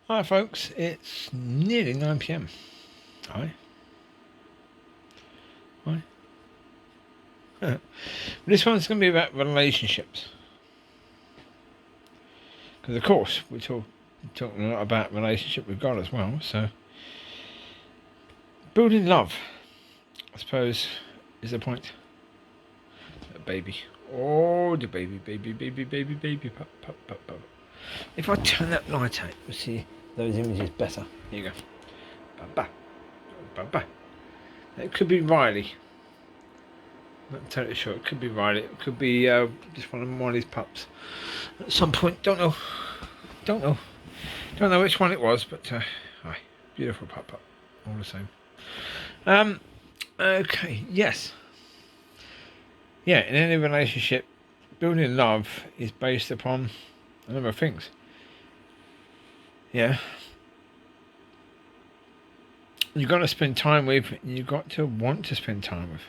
Hi folks, it's nearly 9 p.m. Hi. This one's going to be about relationships. Because of course, we're talking a lot about relationship with God as well. So, building love, I suppose, is the point. The baby. Oh, the baby, pop, pop, pop, pop. If I turn that light out, you'll see those images better. Here you go. Ba, ba, ba, ba. It could be Riley. Not totally sure. It could be Riley. It could be just one of Mollie's pups. At some point, don't know which one it was, but hi, beautiful pup, all the same. Okay, yes, yeah. In any relationship, building love is based upon a number of things. Yeah, you've got to spend time with. You've got to want to spend time with.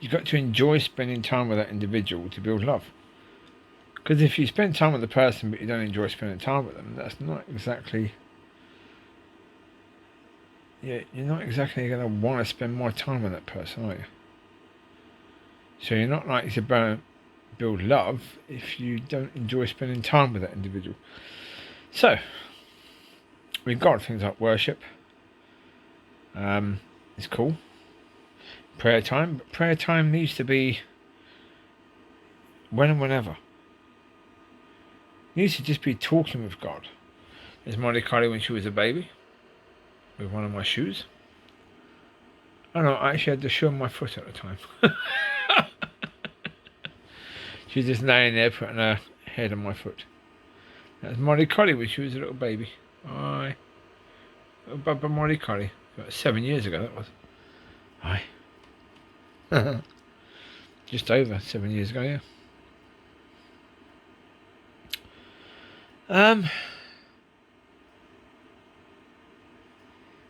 You've got to enjoy spending time with that individual to build love. Because if you spend time with the person but you don't enjoy spending time with them, that's not exactly. Yeah, you're not exactly going to want to spend more time with that person, are you? So you're not likely to build love if you don't enjoy spending time with that individual. So, we've got things like worship. It's cool. Prayer time, but prayer time needs to be when and whenever. You need to just be talking with God. There's Mollie when she was a baby with one of my shoes. Oh no, I actually had the shoe on my foot at the time. She was just laying there putting her head on my foot. That was Mollie when she was a little baby. Aye. Little Bubba Mollie Collie. About 7 years ago that was. Aye. Just over 7 years ago, yeah.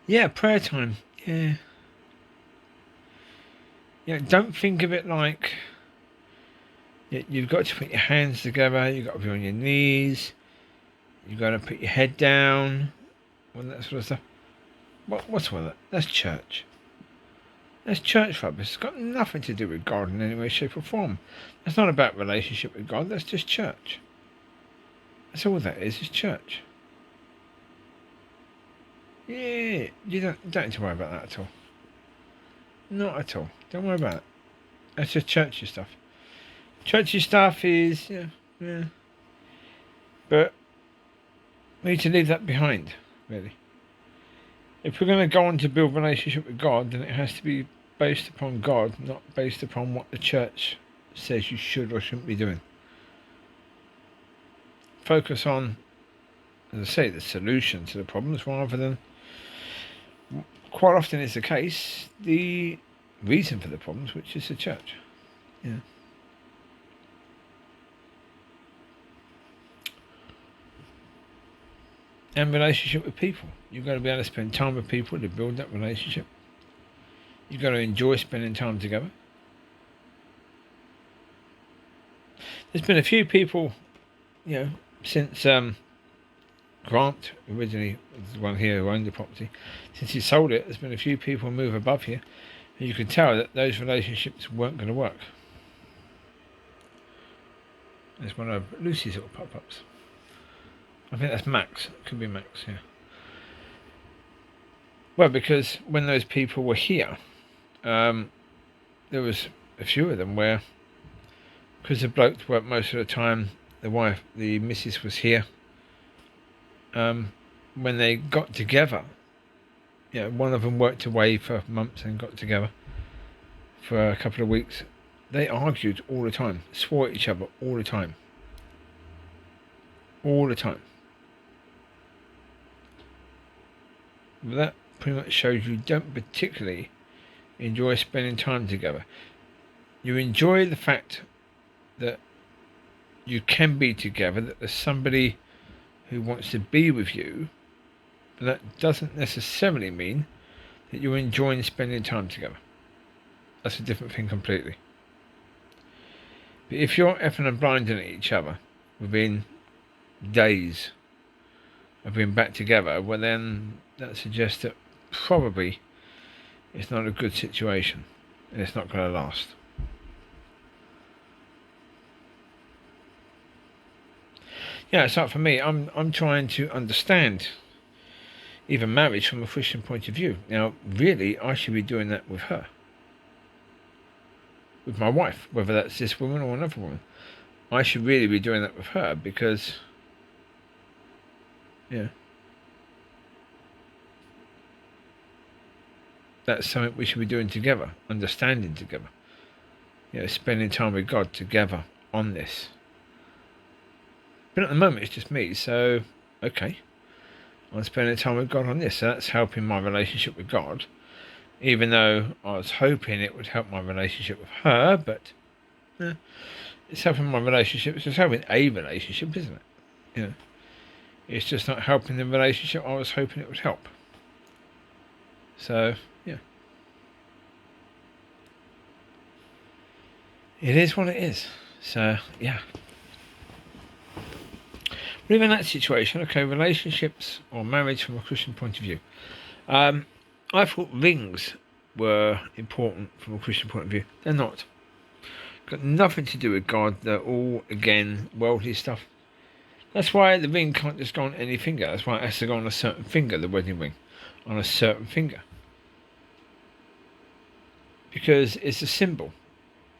Yeah, prayer time. Yeah. Yeah, don't think of it like you've got to put your hands together, you've got to be on your knees, you've got to put your head down, all that sort of stuff. What's with that? That's church. That's church for us. It's got nothing to do with God in any way, shape or form. That's not about relationship with God, that's just church. That's all that is church. Yeah, you don't need to worry about that at all. Not at all. Don't worry about it. That's just churchy stuff. Churchy stuff is, yeah. But we need to leave that behind, really. If we're going to go on to build a relationship with God, then it has to be based upon God, not based upon what the church says you should or shouldn't be doing. Focus on, as I say, the solution to the problems rather than, quite often is the case, the reason for the problems, which is the church. Yeah. And relationship with people. You've got to be able to spend time with people to build that relationship. You've got to enjoy spending time together. There's been a few people, since Grant originally was the one here who owned the property. Since he sold it, there's been a few people move above here, and you can tell that those relationships weren't going to work. There's one of Lucy's little pop-ups. I think that's Max. It could be Max, yeah. Well, because when those people were here, there was a few of them where, because the bloke worked most of the time, the missus was here. When they got together, one of them worked away for months and got together for a couple of weeks. They argued all the time, swore at each other all the time. All the time. But that pretty much shows you don't particularly enjoy spending time together. You enjoy the fact that you can be together, that there's somebody who wants to be with you, but that doesn't necessarily mean that you're enjoying spending time together. That's a different thing completely. But if you're effing and blinding at each other within days have been back together, well then that suggests that probably it's not a good situation and it's not going to last. Yeah, it's like for me, I'm trying to understand even marriage from a Christian point of view. Now, really, I should be doing that with her, with my wife, whether that's this woman or another woman. I should really be doing that with her because, yeah, that's something we should be doing together, understanding together. You know, spending time with God together on this. But at the moment, it's just me, so okay. I'm spending time with God on this, so that's helping my relationship with God. Even though I was hoping it would help my relationship with her, but it's helping my relationship. It's just helping a relationship, isn't it? You know, it's just not helping the relationship I was hoping it would help. So, yeah. It is what it is. So, yeah. But in that situation, okay, relationships or marriage from a Christian point of view. I thought rings were important from a Christian point of view. They're not. Got nothing to do with God. They're all, again, worldly stuff. That's why the ring can't just go on any finger. That's why it has to go on a certain finger, the wedding ring. On a certain finger. Because it's a symbol.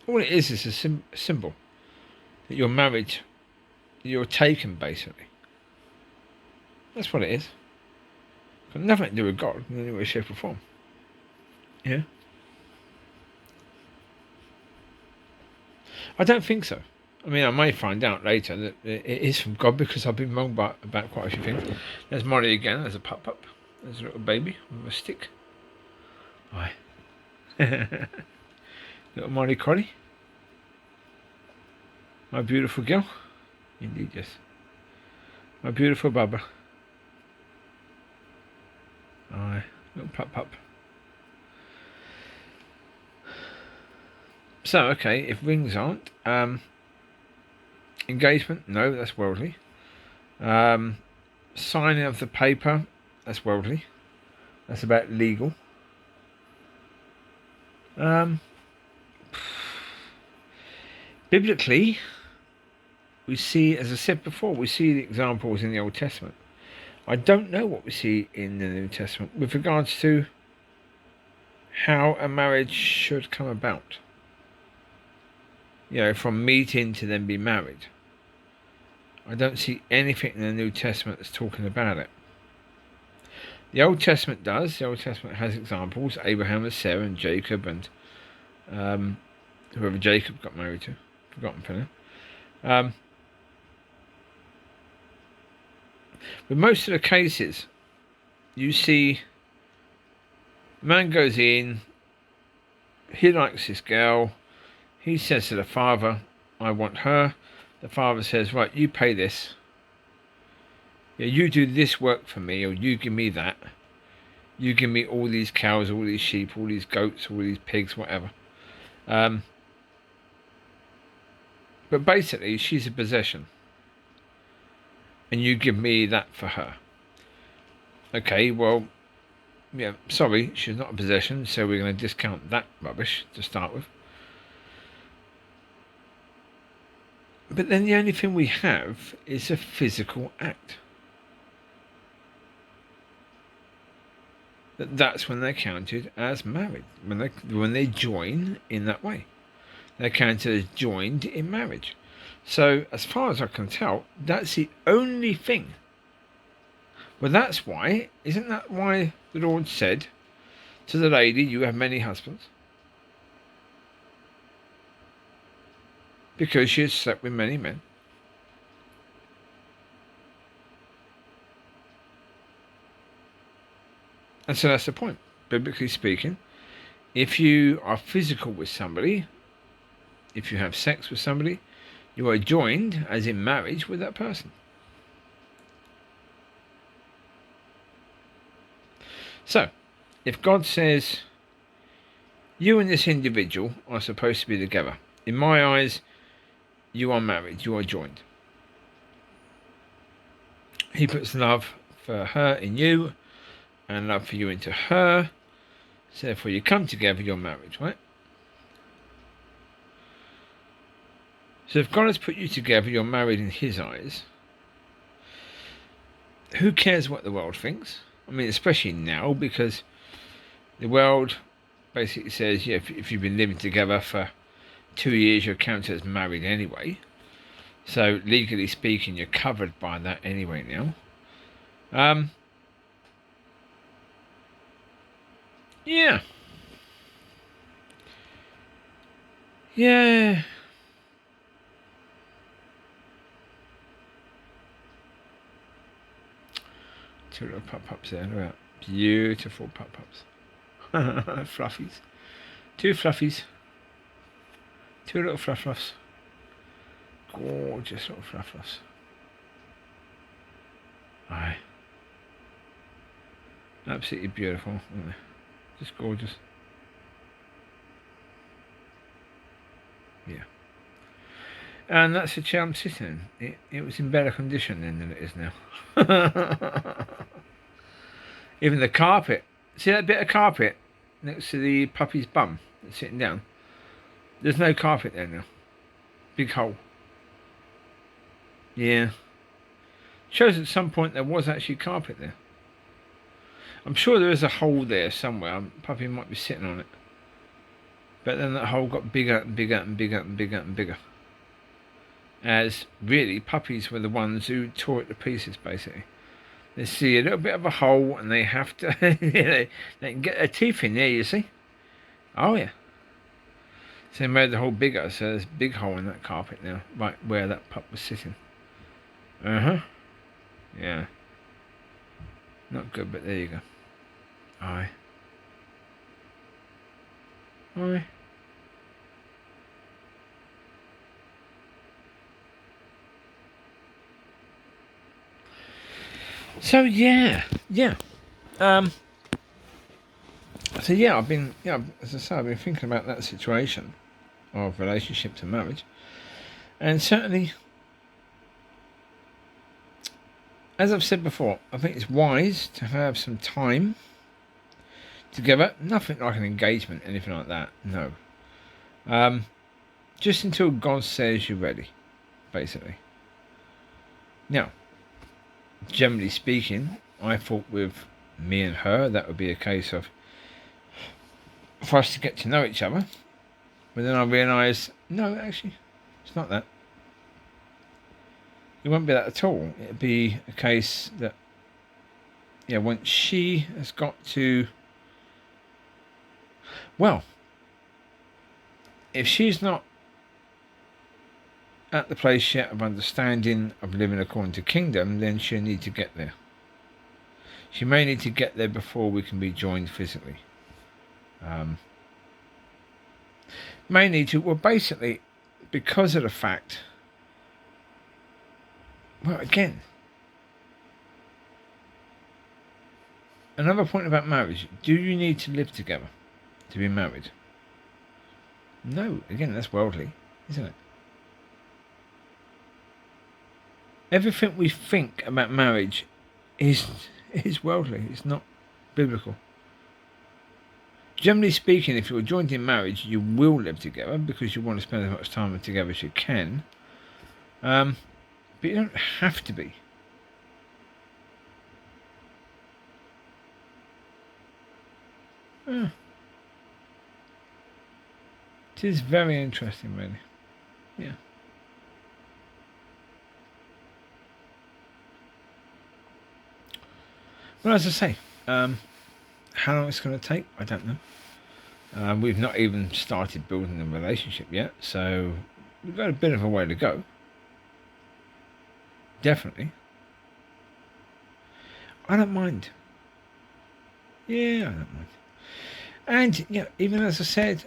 All it is a symbol. That you're married. You're taken, basically. That's what it is. Got nothing to do with God in any way, shape or form. Yeah? I don't think so. I mean, I may find out later that it is from God because I've been wrong about quite a few things. There's Mollie again. There's a pup. There's a little baby with a stick. Aye. Little Mollie Collie. My beautiful girl. Indeed, yes. My beautiful Bubba. Aye. Little pup. So, okay, if rings aren't, engagement, no, that's worldly. Signing of the paper, that's worldly. That's about legal. Biblically, we see, as I said before, we see the examples in the Old Testament. I don't know what we see in the New Testament with regards to how a marriage should come about. You know, from meeting to then be married. I don't see anything in the New Testament that's talking about it. The Old Testament does. The Old Testament has examples. Abraham and Sarah and Jacob and whoever Jacob got married to. Forgotten for now. But most of the cases, you see, the man goes in, he likes this girl, he says to the father, I want her. The father says, right, you pay this. Yeah, you do this work for me, or you give me that. You give me all these cows, all these sheep, all these goats, all these pigs, whatever. But basically, she's a possession. And you give me that for her. Okay, well, yeah, sorry, she's not a possession, so we're going to discount that rubbish to start with. But then the only thing we have is a physical act. That's when they're counted as married. When they join in that way. They're counted as joined in marriage. So, as far as I can tell, that's the only thing. Well, that's why, isn't that why the Lord said to the lady, you have many husbands? Because she has slept with many men. And so that's the point. Biblically speaking, if you are physical with somebody, if you have sex with somebody, you are joined, as in marriage, with that person. So, if God says, you and this individual are supposed to be together, in my eyes, you are married, you are joined. He puts love for her in you, and love for you into her. So therefore you come together, you're married, right? So if God has put you together, you're married in his eyes. Who cares what the world thinks? I mean, especially now, because the world basically says, yeah, if you've been living together for 2 years, you're counted as married anyway. So legally speaking, you're covered by that anyway now. Yeah. Yeah. Two little pop-ups there. Look at that. Beautiful pop-ups. Fluffies. Two fluffies. Two little fluffs. Gorgeous little fluffs. Aye. Absolutely beautiful, aren't they? Just gorgeous. Yeah. And that's the chair I'm sitting in. It was in better condition then than it is now. Even the carpet. See that bit of carpet next to the puppy's bum that's sitting down? There's no carpet there now. Big hole. Yeah. Shows at some point there was actually carpet there. I'm sure there is a hole there somewhere. Puppy might be sitting on it. But then that hole got bigger and bigger and bigger and bigger and bigger. As really, puppies were the ones who tore it to pieces, basically. They see a little bit of a hole and they have to, they can get their teeth in there, you see. Oh, yeah. So they made the hole bigger, so there's a big hole in that carpet now, right where that pup was sitting. Uh-huh. Yeah. Not good, but there you go. Aye. Aye. So yeah. So yeah, I've been, as I say, I've been thinking about that situation of relationship to marriage, and certainly, as I've said before, I think it's wise to have some time together. Nothing like an engagement, anything like that. No. Just until God says you're ready, basically. Now, generally speaking, I thought with me and her that would be a case of for us to get to know each other. But then I realised, no, actually, it's not that. It won't be that at all. It'd be a case that, once she has got to, well, if she's not at the place yet of understanding of living according to kingdom, then she'll need to get there. She may need to get there before we can be joined physically. May need to, well, basically, because of the fact, well, again, another point about marriage, do you need to live together to be married? No, again, that's worldly, isn't it? Everything we think about marriage is worldly. It's not biblical. Generally speaking, if you're joined in marriage, you will live together because you want to spend as much time together as you can. But you don't have to be. It is very interesting, really. Yeah. Well, as I say, how long it's going to take, I don't know. We've not even started building a relationship yet, so we've got a bit of a way to go. Definitely. I don't mind. Yeah, I don't mind. And, even as I said,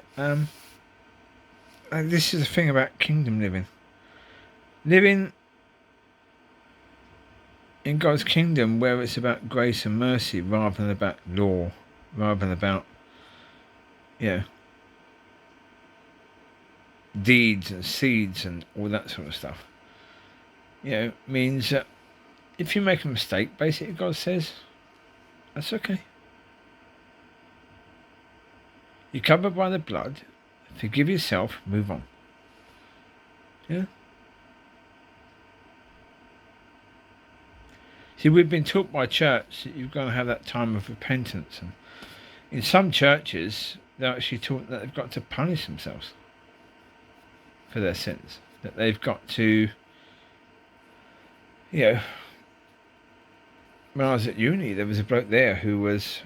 this is the thing about kingdom living. Living in God's kingdom where it's about grace and mercy rather than about law, rather than about, deeds and seeds and all that sort of stuff. Means that, if you make a mistake, basically God says, that's okay. You're covered by the blood. Forgive yourself, move on. Yeah? See, we've been taught by church that you've got to have that time of repentance. And in some churches, they're actually taught that they've got to punish themselves for their sins. That they've got to, you know, when I was at uni, there was a bloke there who was,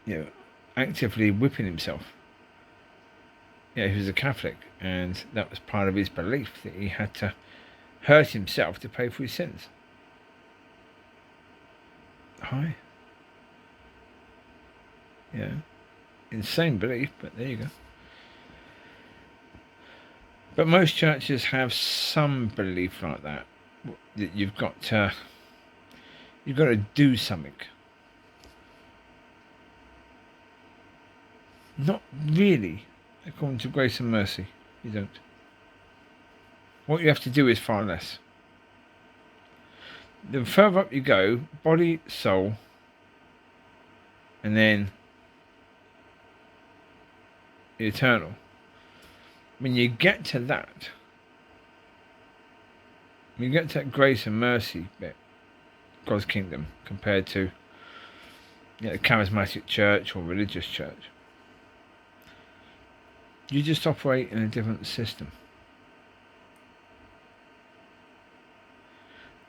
you know, actively whipping himself. Yeah, he was a Catholic, and that was part of his belief, that he had to hurt himself to pay for his sins. Hi. Yeah. Insane belief, but there you go. But most churches have some belief like that you've got to do something. Not really, according to grace and mercy. You don't. What you have to do is far less. The further up you go, body, soul, and then the eternal. When you get to that, when you get to that grace and mercy bit, God's kingdom, compared to, you know, charismatic church or religious church, you just operate in a different system.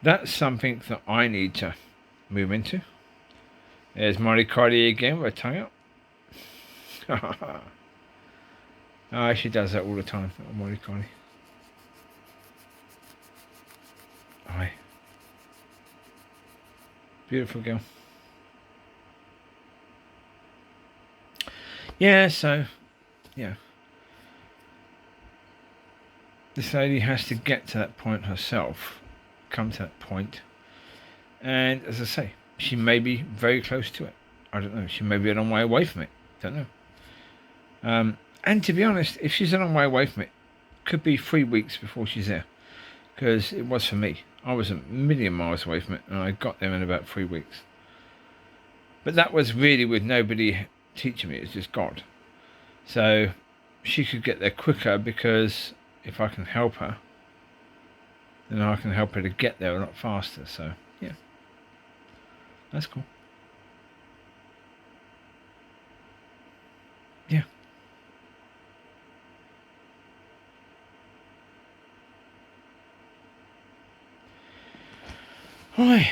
That's something that I need to move into. There's Mollie again with her tongue out. Oh, she does that all the time, Mollie. Aye. Beautiful girl. Yeah, so, yeah. This lady has to get to that point herself. Come to that point. And, as I say, she may be very close to it. I don't know. She may be a long way away from it. Don't know. And to be honest, if she's a long way away from it, could be 3 weeks before she's there. Because it was for me. I was a million miles away from it, and I got there in about 3 weeks. But that was really with nobody teaching me. It's just God. So she could get there quicker, because if I can help her, then I can help her to get there a lot faster. So, yeah. That's cool. Yeah. Right.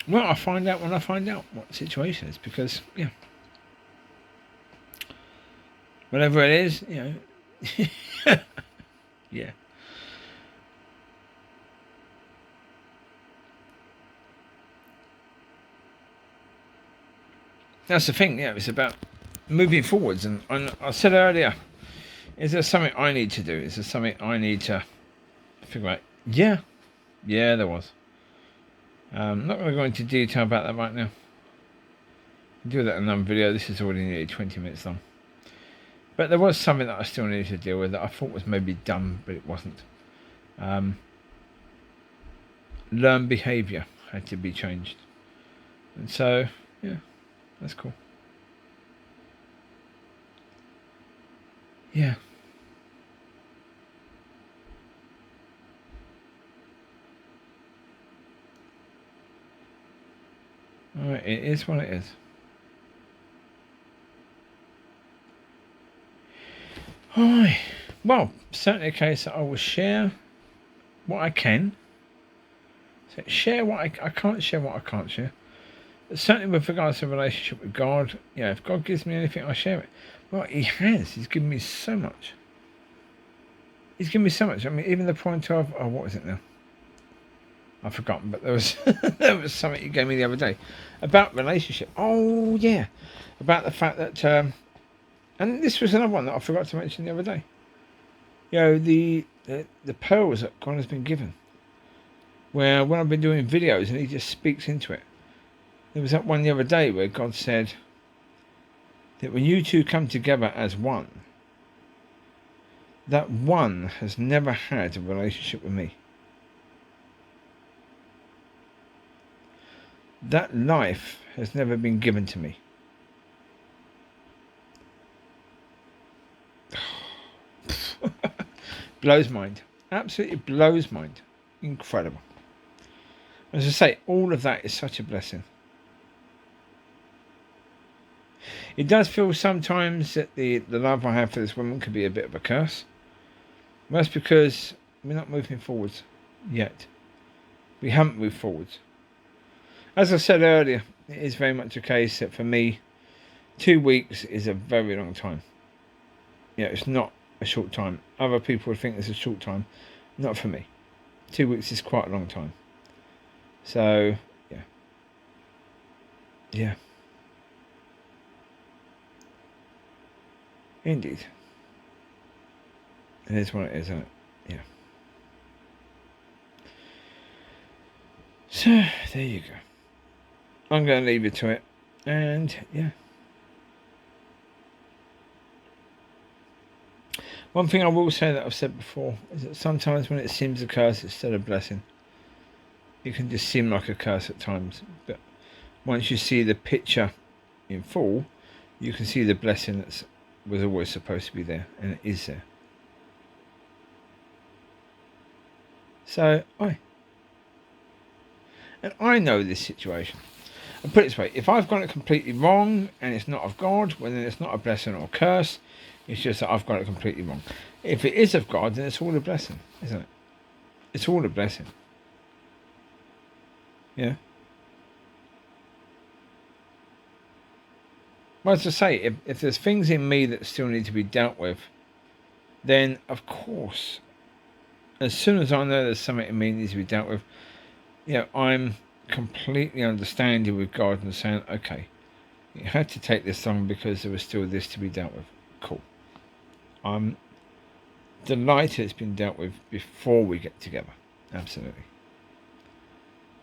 Well, I'll find out when I find out what the situation is, because, yeah. Whatever it is, you know. Yeah. That's the thing, yeah, it's about moving forwards. And I said earlier, is there something I need to do? Is there something I need to figure out? Yeah. Yeah, there was. I'm not going to go into detail about that right now. I'll do that in another video. This is already nearly 20 minutes long. But there was something that I still needed to deal with that I thought was maybe done, but it wasn't. Learned behaviour had to be changed. And so, yeah, that's cool. Yeah. Alright, it is what it is. Alright. Well, certainly a case that I will share what I can. So share what I can't share what I can't share. But certainly with regards to a relationship with God, yeah, if God gives me anything, I share it. Well, He has. He's given me so much. He's given me so much. I mean, even the point of, oh, what is it now? I've forgotten, but there was there was something He gave me the other day about relationship. Oh yeah, about the fact that, and this was another one that I forgot to mention the other day. You know, the pearls that God has been given. Where when I've been doing videos and He just speaks into it. There was that one the other day where God said that when you two come together as one, that one has never had a relationship with me. That life has never been given to me. Blows mind. Absolutely blows mind. Incredible. As I say, all of that is such a blessing. It does feel sometimes that the love I have for this woman could be a bit of a curse. That's because we're not moving forwards yet. We haven't moved forwards. As I said earlier, it is very much a case that for me, 2 weeks is a very long time. Yeah, it's not a short time. Other people would think it's a short time. Not for me. 2 weeks is quite a long time. So, yeah. Yeah. Indeed. It is what it is, isn't it? Yeah. So, there you go. I'm going to leave you to it. And, yeah. One thing I will say that I've said before is that sometimes when it seems a curse instead of a blessing, it can just seem like a curse at times. But once you see the picture in full, you can see the blessing that was always supposed to be there, and it is there. So, I know this situation. I'll put it this way, if I've got it completely wrong and it's not of God, well then it's not a blessing or a curse. It's just that I've got it completely wrong. If it is of God, then it's all a blessing, isn't it? It's all a blessing. Yeah. Well, as I say, if there's things in me that still need to be dealt with, then of course, as soon as I know there's something in me that needs to be dealt with, I'm completely understanding with God and saying, okay, you had to take this long because there was still this to be dealt with. Cool. I'm delighted it's been dealt with before we get together. Absolutely.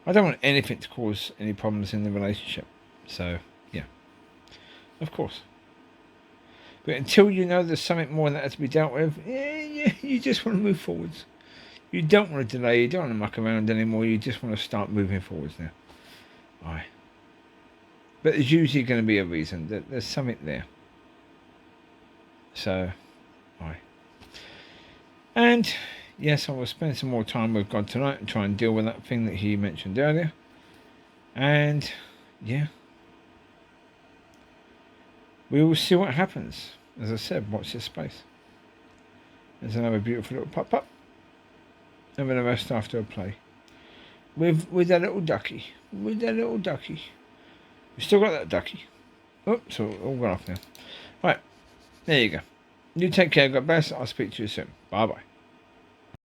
I don't want anything to cause any problems in the relationship. So, yeah. Of course. But until you know there's something more that has to be dealt with, you just want to move forwards. You don't want to delay, you don't want to muck around anymore, you just want to start moving forwards now. Aye. But there's usually going to be a reason, that there's something there. So, aye. And, yes, I will spend some more time with God tonight and try and deal with that thing that he mentioned earlier. And, yeah. We will see what happens. As I said, watch this space. There's another beautiful little pop-up. Having a rest after a play. With that little ducky. With that little ducky. We've still got that ducky. Oh, so all gone off now. Right. There you go. You take care. God bless. I'll speak to you soon. Bye-bye.